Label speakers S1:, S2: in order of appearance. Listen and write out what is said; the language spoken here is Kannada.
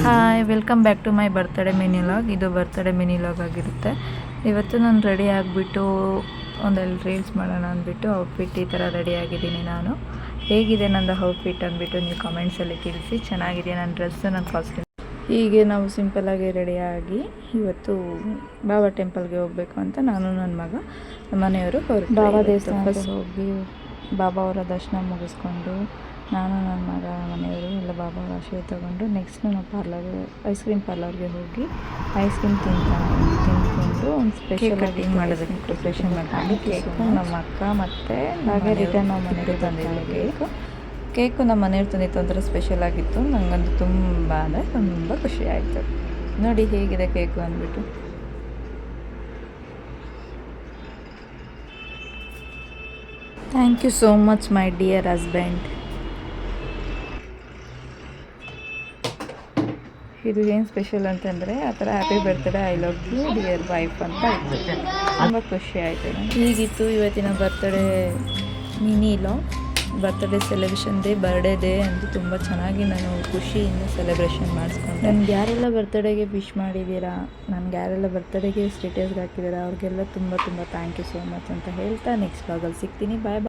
S1: Hi, welcome back to my birthday mini vlog. ಇದು ಬರ್ತ್ಡೇ ಮಿನಿ ಲಾಗ್ ಆಗಿರುತ್ತೆ. ಇವತ್ತು ನಾನು ರೆಡಿ ಆಗಿಬಿಟ್ಟು ಒಂದೆರಡು ರೀಲ್ಸ್ ಮಾಡೋಣ ಅಂದ್ಬಿಟ್ಟು ಔಟ್ಫಿಟ್ ಈ ಥರ ರೆಡಿ ಆಗಿದ್ದೀನಿ. ನಾನು ಹೇಗಿದೆ ನಂದು ಔಟ್ಫಿಟ್ ಅಂದ್ಬಿಟ್ಟು ನೀವು ಕಮೆಂಟ್ಸಲ್ಲಿ ತಿಳಿಸಿ. ಚೆನ್ನಾಗಿದೆ ನನ್ನ ಡ್ರೆಸ್ಸು, ನನ್ನ ಕಾಸ್ಟ್ಯೂಮ್. ಹೀಗೆ ನಾವು ಸಿಂಪಲ್ಲಾಗಿ ರೆಡಿಯಾಗಿ ಇವತ್ತು ಬಾಬಾ ಟೆಂಪಲ್ಗೆ ಹೋಗಬೇಕು ಅಂತ ನಾನು ನನ್ನ ಮಗ ನಮ್ಮ ಮನೆಯವರು ಬಾಬಾ ದೇವಸ್ಥಾನಕ್ಕೆ ಹೋಗಿ ಬಾಬಾ ಅವರ ದರ್ಶನ ಮುಗಿಸ್ಕೊಂಡು ನಾನು ನನ್ನ ಮಗ ಮನೆಯವರು ಎಲ್ಲ ಬಾಬಾ ಅವರ ಆಶೀರ್ವಾದ ತೊಗೊಂಡು ನೆಕ್ಸ್ಟ್ ನಾವು ಐಸ್ ಕ್ರೀಮ್ ಪಾರ್ಲರ್ಗೆ ಹೋಗಿ ಐಸ್ ಕ್ರೀಮ್ ತಿಂದ್ಕೊಂಡು ಒಂದು ಸ್ಪೆಷಲ್ ಕಟಿಂಗ್ ಮಾಡೋದಕ್ಕೆ ಪ್ರಿಪ್ರೇಷನ್ ಮಾಡ್ಕೊಂಡು ಕೇಕು ನಮ್ಮ ಅಕ್ಕ ಮತ್ತು ಹಾಗೆ ರಿಟರ್ನ್ ನಾವು ಮನೆಗೆ ತಂದಿದ್ದು ಕೇಕು ನಮ್ಮ ಮನೆಯವ್ರು ತಂದಿತ್ತು ಒಂಥರ ಸ್ಪೆಷಲ್ ಆಗಿತ್ತು. ನನಗಂತೂ ತುಂಬ ಖುಷಿ ಆಯಿತು. ನೋಡಿ ಹೇಗಿದೆ ಕೇಕು ಅಂದ್ಬಿಟ್ಟು. Thank you so much my dear husband. ಇದು ಏನು ಸ್ಪೆಷಲ್ ಅಂತಂದರೆ ಆ ಥರ happy birthday I love you dear wife ಅಂತ ಇತ್ತು. ತುಂಬ ಖುಷಿ ಆಯಿತು. ಹೀಗಿತ್ತು ಇವತ್ತಿನ birthday mini vlog. Birthday celebration birthday day ಅಂತ ತುಂಬ ಚೆನ್ನಾಗಿ ನಾನು ಖುಷಿಯಿಂದ ಸೆಲೆಬ್ರೇಷನ್ ಮಾಡಿಸ್ಕೊಂಡೆ. ನನಗೆ ಯಾರೆಲ್ಲ ಬರ್ತ್ಡೇಗೆ ವಿಶ್ ಮಾಡಿದ್ದೀರಾ, ನನಗೆ ಯಾರೆಲ್ಲ ಬರ್ತ್ಡೇಗೆ ಸ್ಟೇಟಸ್ಗೆ ಹಾಕಿದ್ದೀರಾ ಅವ್ರಿಗೆಲ್ಲ ತುಂಬ ಥ್ಯಾಂಕ್ ಯು ಸೋ ಮಚ್ ಅಂತ ಹೇಳ್ತಾ ನೆಕ್ಸ್ಟ್ ಲಾಗಲ್ಲಿ ಸಿಗ್ತೀನಿ. ಬಾಯ್ ಬಾಯ್.